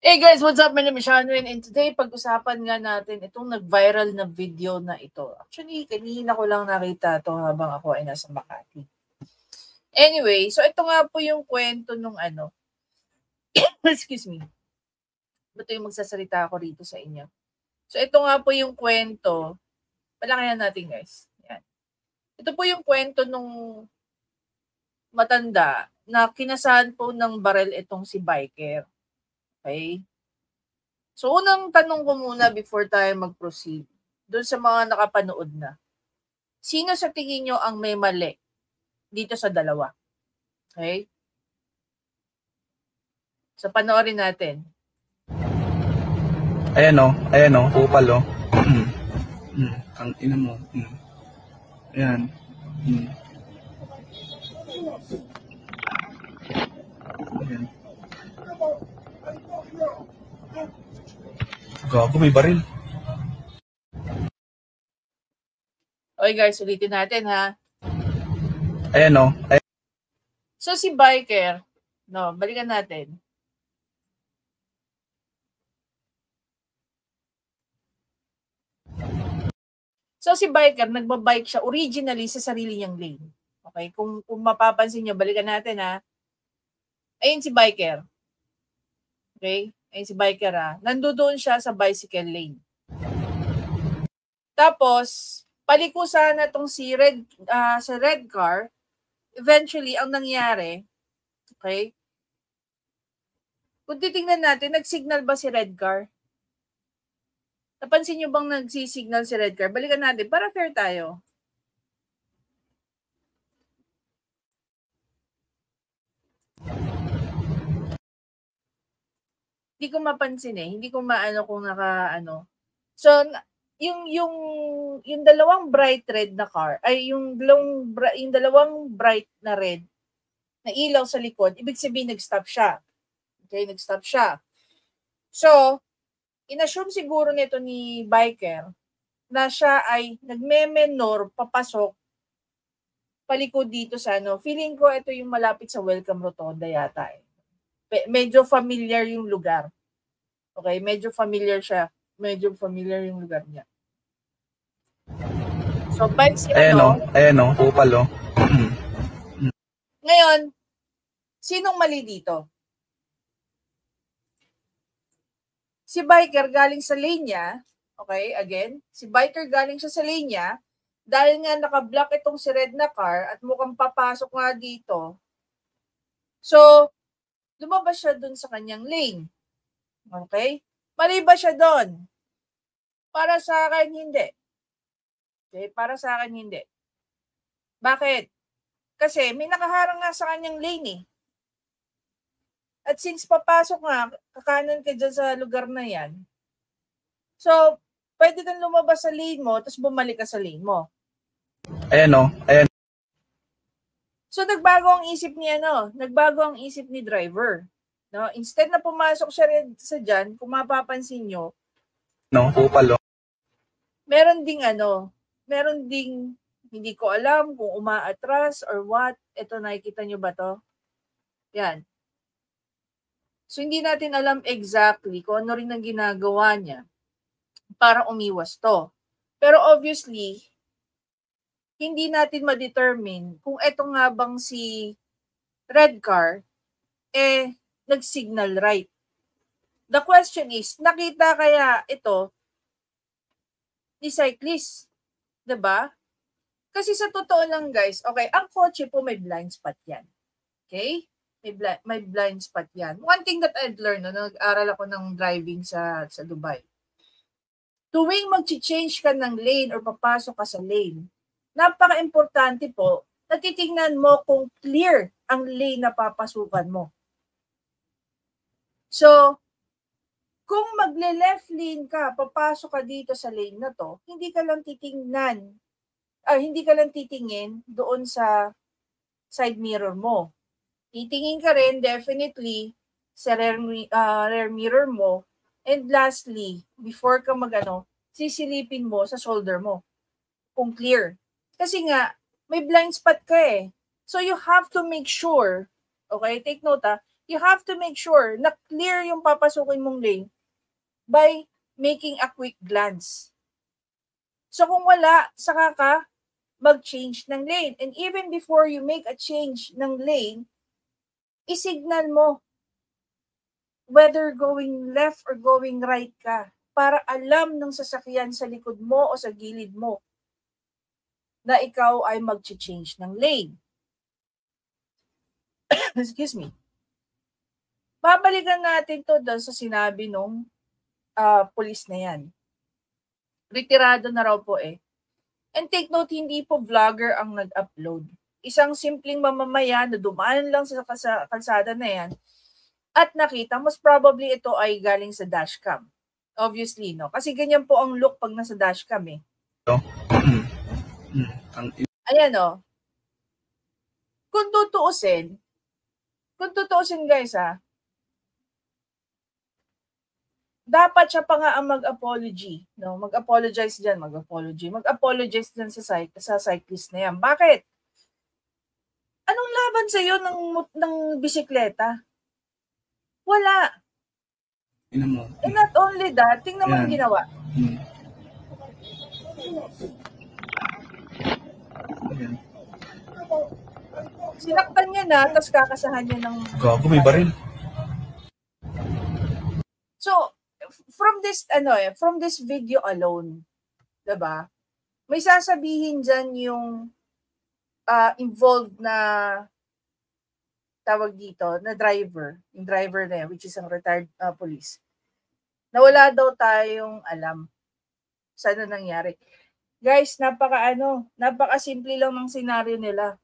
Hey guys, what's up? My name is Shanwin and today pag-usapan nga natin itong nag-viral na video na ito. Actually, kanina ko lang nakita ito habang ako ay nasa Makati. Anyway, so ito nga po yung kwento nung excuse me. Ito yung magsasalita ako rito sa inyo. So ito nga po yung kwento. Palakayan natin guys. Yan. Ito po yung kwento nung matanda na kinasahan po ng barel itong si biker. Okay? So, unang tanong ko muna before tayo mag-proceed, doon sa mga nakapanood na. Sino sa tingin nyo ang may mali dito sa dalawa? Okay? So, panoorin natin. Ayan o, kupal o. Ang ina mo. Ayan. Ayan. Gago, may baril. Okay guys, ulitin natin ha. Ayan o. So si biker, balikan natin. So si biker, nagbabike siya originally sa sarili niyang lane. Okay, kung mapapansin niyo, balikan natin ha. Ayun si biker. Okay? Ayun si biker ha. Nandoon siya sa bicycle lane. Tapos, palikusan na tong sa red car, eventually, ang nangyari, okay? Kung titingnan natin, nag-signal ba si red car? Napansin nyo bang nagsisignal si red car? Balikan natin, para fair tayo. Hindi ko mapansin hindi ko maano kung So, yung dalawang bright red na car, ay yung dalawang bright na red na ilaw sa likod, ibig sabihin nag-stop siya. Okay, nag-stop siya. So, inassume siguro nito ni biker na siya ay nagme-menor papasok palikod dito sa Feeling ko ito yung malapit sa Welcome Rotonda yata Medyo familiar yung lugar. Okay, medyo familiar siya. Medyo familiar yung lugar niya. So, bike si Ayan o, kupal o. Ngayon, sinong mali dito? Si biker galing sa lane niya, okay, again, si biker galing siya sa lane niya, dahil nga naka-block itong si red na car at mukhang papasok nga dito. So, lumabas siya dun sa kanyang lane. Okay? Mali ba siya doon? Para sa akin, hindi. Okay? Para sa akin, hindi. Bakit? Kasi may nakaharang nga sa kanyang lane At since papasok nga, kakanan ka dyan sa lugar na yan, so, pwede kang lumabas sa lane mo, tapos bumalik ka sa lane mo. Ayan o, ayan. So, nagbago ang isip ni driver. No? Instead na pumasok siya sa dyan, kung mapapansin nyo, kupal o. meron ding, hindi ko alam kung umaatras or what. Ito, nakikita nyo ba to? Yan. So, hindi natin alam exactly kung ano rin ang ginagawa niya para umiwas to. Pero obviously, hindi natin ma-determine kung eto nga bang si red car, nag-signal right. The question is, nakita kaya ito ni cyclist? Diba? Kasi sa totoo lang guys, okay, ang kotse po may blind spot yan. Okay? May blind spot yan. One thing that I'd learned, nag-aral ako ng driving sa Dubai. Tuwing mag-change ka ng lane or papasok ka sa lane, napaka-importante po, natitingnan mo kung clear ang lane na papasukan mo. So, kung magle-left lane ka, papasok ka dito sa lane na to, hindi ka lang titingin doon sa side mirror mo. Titingin ka rin definitely sa rear mirror mo. And lastly, before ka sisilipin mo sa shoulder mo kung clear. Kasi nga, may blind spot ka So you have to make sure, okay, take note You have to make sure na clear yung papasukin mong lane by making a quick glance. So kung wala, saka ka mag-change ng lane. And even before you make a change ng lane, isignal mo whether going left or going right ka para alam ng sasakyan sa likod mo o sa gilid mo na ikaw ay mag-change ng lane. Excuse me. Babalikan natin to doon sa sinabi nung police na yan. Retirado na raw po eh. And take note, hindi po vlogger ang nag-upload. Isang simpleng mamamayan na dumaan lang sa kalsada na yan at nakita, most probably ito ay galing sa dashcam. Obviously, no? Kasi ganyan po ang look pag nasa dashcam eh. Ayan o. Kung tutuusin guys dapat siya pa nga ang mag-apology, no? Mag-apologize diyan, mag-apologize diyan sa cyclist na yan. Bakit? Anong laban sa iyo ng bisikleta? Wala. And not only that, tingnan mo ang ginawa. Sinaktan niya na, tapos kakasahan niya ng... Gago, may baril. So, from this video alone, 'di ba? May sasabihin diyan yung involved na tawag dito, na driver, yung driver na yan, which is ang retired police. Na wala daw tayong alam sa ano nangyari. Guys, napaka-simple lang ng senaryo nila.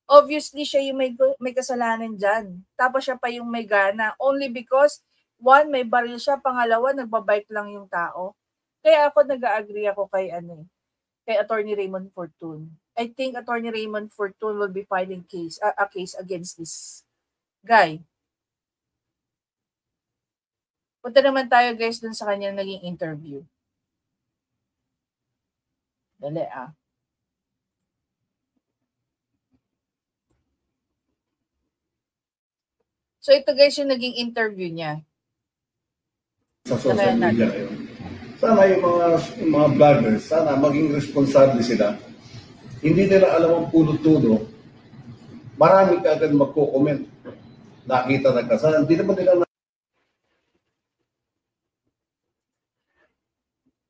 Obviously, siya yung may kasalanan diyan. Tapos siya pa yung may gana only because one, may baril siya. Pangalawa, nagbabike lang yung tao. Kaya ako nag-agree ako kay Attorney Raymond Fortun. I think Attorney Raymond Fortun will be filing a case against this guy. Punta naman tayo guys dun sa kanyang naging interview. Dali So ito guys yung naging interview niya. Sa social media ngayon. Sana yung mga vloggers, sana maging responsable sila. Hindi nila alam ang puno-tuno. Marami ka agad magko-comment. Nakita na kasalanan. Hindi naman nila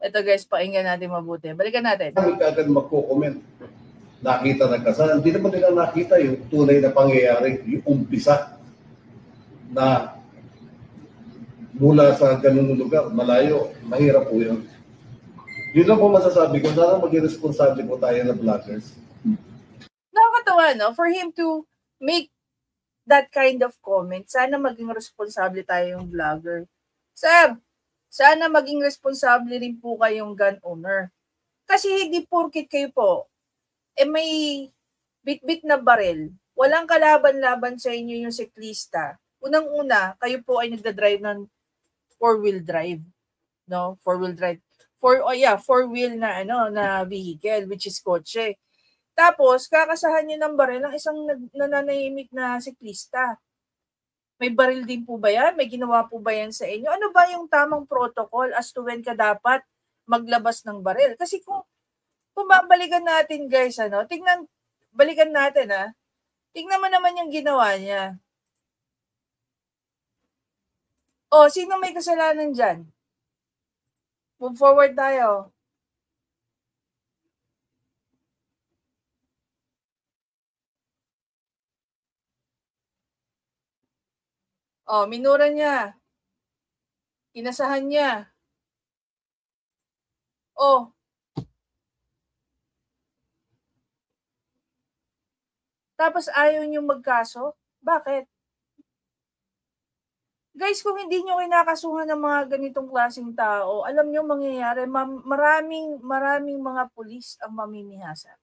Ito guys, pakinggan natin mabuti. Balikan natin. Marami ka agad magko-comment. Nakita na kasalanan. Hindi naman nila nakita yung tunay na pangyayari, yung umpisa na mula sa ganung lugar, malayo, mahirap po yun. Yun lang po masasabi ko, sana maging responsable po tayo na vloggers. Nakakatawa, no? For him to make that kind of comment, sana maging responsable tayo yung vlogger. Sir, sana maging responsable rin po kayong gun owner. Kasi hindi porkit kayo po, may bit-bit na baril, walang kalaban-laban sa inyo yung siklista. Unang-una, kayo po ay nagda-drive ng four-wheel drive, no? Four-wheel drive. Four-wheel na na vehicle, which is kotse. Tapos kakasahan niyo ng baril ng isang nananahimik na siklista. May baril din po ba yan? May ginawa po ba yan sa inyo? Ano ba yung tamang protocol as to when ka dapat maglabas ng baril? Kasi kung babalikan natin guys, balikan natin tingnan mo naman yung ginawa niya. Sino may kasalanan dyan? Move forward tayo. Minura niya. Kinasahan niya. Tapos ayaw niyong magkaso? Bakit? Guys, kung hindi nyo kinakasuhan ng mga ganitong klaseng tao, alam nyo mangyayari, maraming mga pulis ang mamimihasa.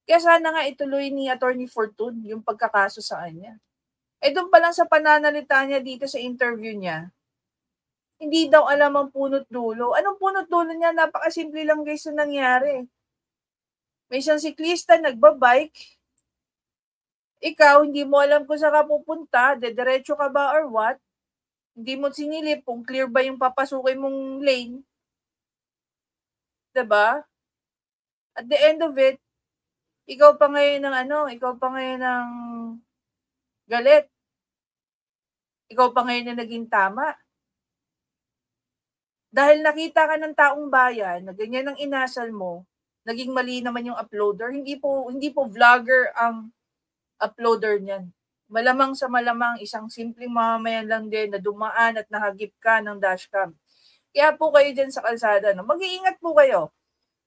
Kaya sana nga ituloy ni Attorney Fortun yung pagkakaso sa kanya. Doon pa lang sa pananalita niya dito sa interview niya, hindi daw alam ang punot dulo. Anong punot dulo niya? Napakasimple lang guys yung nangyari. May isang siklista nagbabike, Ikaw, hindi mo alam kung saan ka pupunta, dediretso ka ba or what? Hindi mo sinilip kung clear ba yung papasukin mong lane. Diba? At the end of it, ikaw pa ngayon ng galit. Ikaw pa ngayon na naging tama. Dahil nakita ka ng taong bayan na ganyan ang inasal mo, naging mali naman yung uploader. Hindi po vlogger ang uploader niyan. Malamang sa malamang isang simpleng mamamayan lang din na dumaan at nahagip ka ng dashcam. Kaya po kayo dyan sa kalsada, no? Mag-iingat po kayo.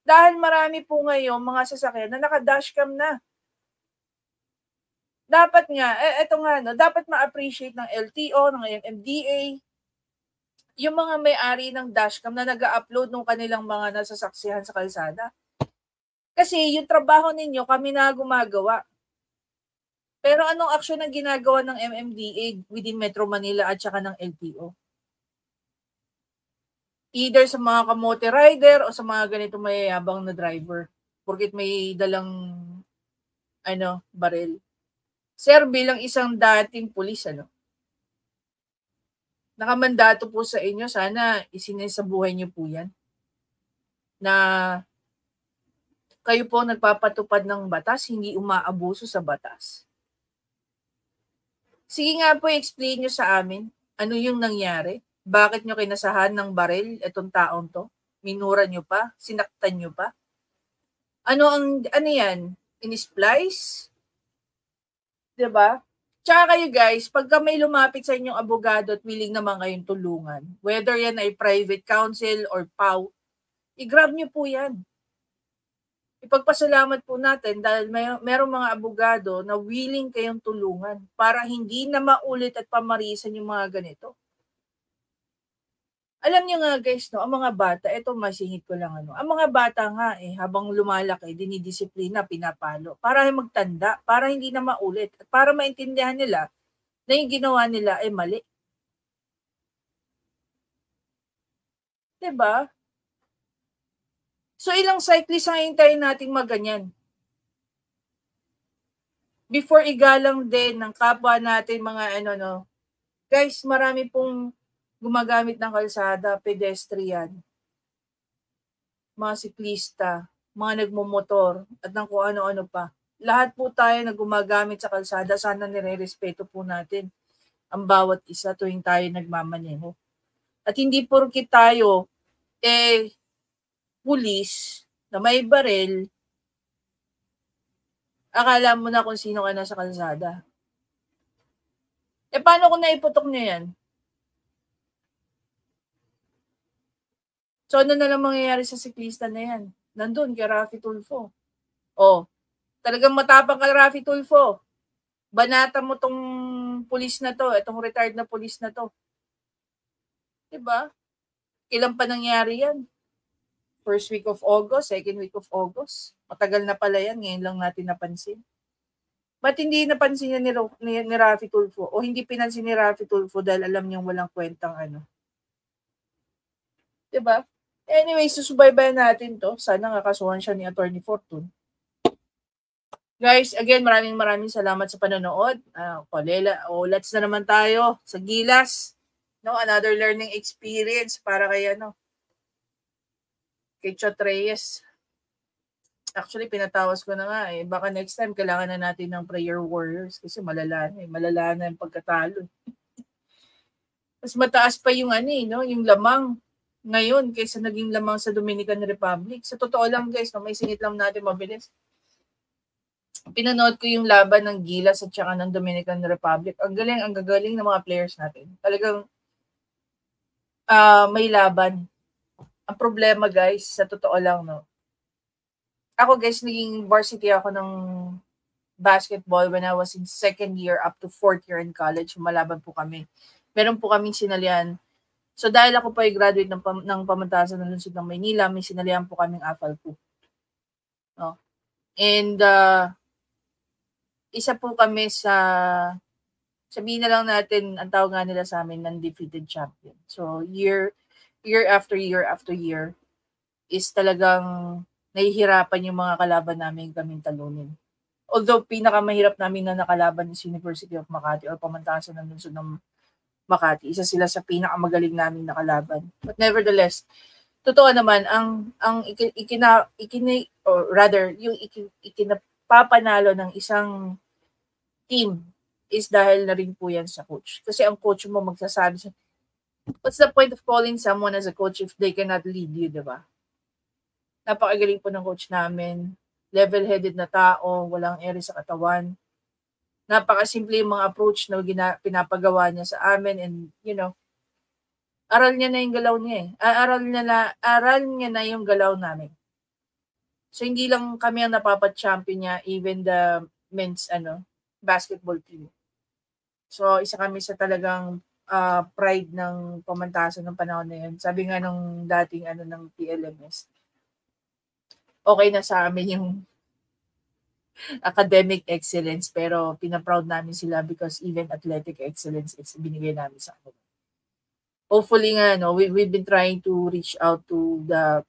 Dahil marami po ngayon mga sasakyan na naka-dashcam na. Dapat nga, dapat ma-appreciate ng LTO, ng MMDA, yung mga may-ari ng dashcam na nag-upload ng kanilang mga nasasaksihan sa kalsada. Kasi yung trabaho ninyo, kami na gumagawa. Pero anong aksyon ang ginagawa ng MMDA within Metro Manila at saka ng LTO? Either sa mga kamote rider o sa mga ganito mayayabang na driver. Porkit may dalang baril. Sir, bilang isang dating pulis, nakamandato po sa inyo, sana isinasabuhay niyo po yan. Na kayo po nagpapatupad ng batas, hindi umaabuso sa batas. Sige nga po, explain nyo sa amin, ano yung nangyari? Bakit nyo kinasahan ng baril itong taong to? Minura nyo pa? Sinaktan nyo pa? Ano yan? In-splice? Diba? Tsaka kayo guys, pagka may lumapit sa inyong abogado at willing naman kayong tulungan, whether yan ay private counsel or PAW, i-grab nyo po yan. Ipagpasalamat po natin dahil merong mga abogado na willing kayong tulungan para hindi na maulit at pamarisan yung mga ganito. Alam niyo nga guys, no, ang mga bata, ito masingit ko lang ang mga bata nga habang lumalaki, dinidisiplina, pinapalo para magtanda, para hindi na maulit at para maintindihan nila na yung ginawa nila ay mali. 'Di ba? So ilang cyclist ang hintayin nating maganyan? Before igalang din ng kapwa natin mga guys, marami pong gumagamit ng kalsada, pedestrian, mga siklista, mga nagmumotor, at ng kung ano-ano pa. Lahat po tayo na gumagamit sa kalsada, sana nire-respeto po natin ang bawat isa tuwing tayo nagmamaneho. At hindi porke tayo, pulis na may baril, akala mo na kung sino ka na sa kalsada. Paano kung naiputok niya yan? So, ano na lang mangyayari sa siklista na yan? Nandun, kay Raffy Tulfo. Talagang matapang ka, Raffy Tulfo. Banata mo tong pulis na to, itong retired na pulis na to. Diba? Ilan pa nangyari yan? First week of August, second week of August. Matagal na pala yan, ngayon lang natin napansin. Ba't hindi napansin niya ni Raffy Tulfo? O hindi pinansin ni Raffy Tulfo dahil alam niyang walang kwentang Diba? Anyway, susubaybayan natin to. Sana nga kasuhan siya ni Attorney Fortune. Guys, again, maraming salamat sa panonood. Let's na naman tayo sa Gilas. Another learning experience para kay Chot Reyes. Actually, pinatawas ko na nga Baka next time, kailangan na natin ng prayer warriors kasi malala na yung pagkatalo. Mas mataas pa yung yung lamang ngayon kaysa naging lamang sa Dominican Republic. Sa totoo lang guys, may singit lang natin mabilis. Pinanood ko yung laban ng Gilas at saka ng Dominican Republic. Ang gagaling ng mga players natin. Talagang may laban. Ang problema guys, sa totoo lang ako guys, naging varsity ako ng basketball when I was in second year up to fourth year in college. Lumalaban po kami. Meron po kaming sinalihan. So dahil ako pa ay graduate ng pamantasan ng lungsod ng Maynila, may sinalihan po kaming AFALCU. And isa po kami sa, sabihin na lang natin, ang tawag nga nila sa amin, undefeated champion. So year after year is talagang nahihirapan yung mga kalaban namin kaming talunin. although pinakamahirap namin na nakalaban is University of Makati or Pamantasan ng Lungsod ng Makati. Isa sila sa pinakamagaling namin nakalaban. But nevertheless, totoo naman, yung ikinapapanalo ng isang team is dahil na rin po yan sa coach. Kasi ang coach mo magsasabi sa, what's the point of calling someone as a coach if they cannot lead you, diba? Napakagaling po ng coach namin. Level-headed na tao, walang ere sa katawan. Napakasimple yung mga approach na pinapagawa niya sa amin, and you know, aral niya na yung galaw niya eh. Aral niya na yung galaw namin. So hindi lang kami ang napapat-champion niya, even the men's basketball team. So isa kami sa talagang pride ng Pamantasan ng panahon na yun. Sabi nga nung dating ng PLMS, okay na sa amin yung academic excellence, pero pinaproud namin sila because even athletic excellence is binigay namin sa kanila. Hopefully nga, we've been trying to reach out to the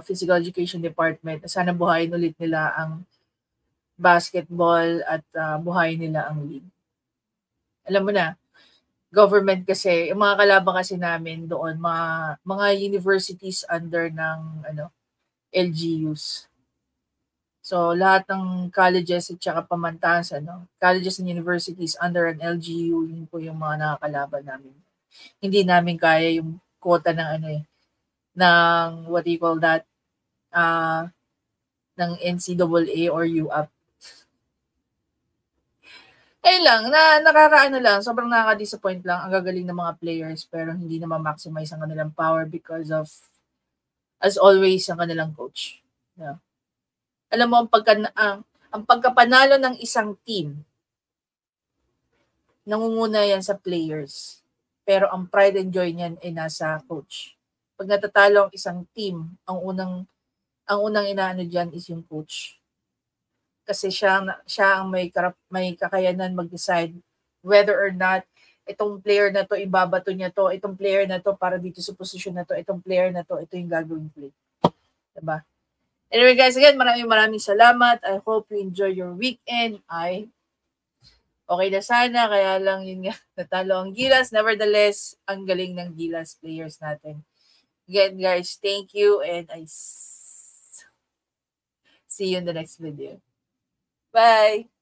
physical education department. Sana buhayin ulit nila ang basketball at buhayin nila ang league. Alam mo na, government kasi, yung mga kalaban kasi namin doon, mga universities under ng LGUs. So, lahat ng colleges at saka Pamantasan, colleges and universities under an LGU, yun po yung mga nakakalaban namin. Hindi namin kaya yung quota ng ng what do you call that, ng NCAA or UAP. Ayun lang, nakakaano lang, sobrang nakaka-disappoint lang, ang gagaling ng mga players, pero hindi na ma-maximize ang kanilang power because of, as always, ang kanilang coach. Yeah. Alam mo, ang pagkapanalo ng isang team, nangunguna yan sa players. Pero ang pride and joy niyan ay nasa coach. Pag natatalo ang isang team, ang unang inaano diyan is yung coach. Kasi siya ang may kakayanan mag-decide whether or not itong player na to ibabato niya to, itong player na to para dito sa posisyon na to, itong player na to, ito yung gagawing play. Diba? Anyway guys, again, maraming salamat. I hope you enjoy your weekend. Okay na sana, kaya lang yun nga, natalo ang Gilas. Nevertheless, ang galing ng Gilas players natin. Again guys, thank you, and I see you in the next video. Bye!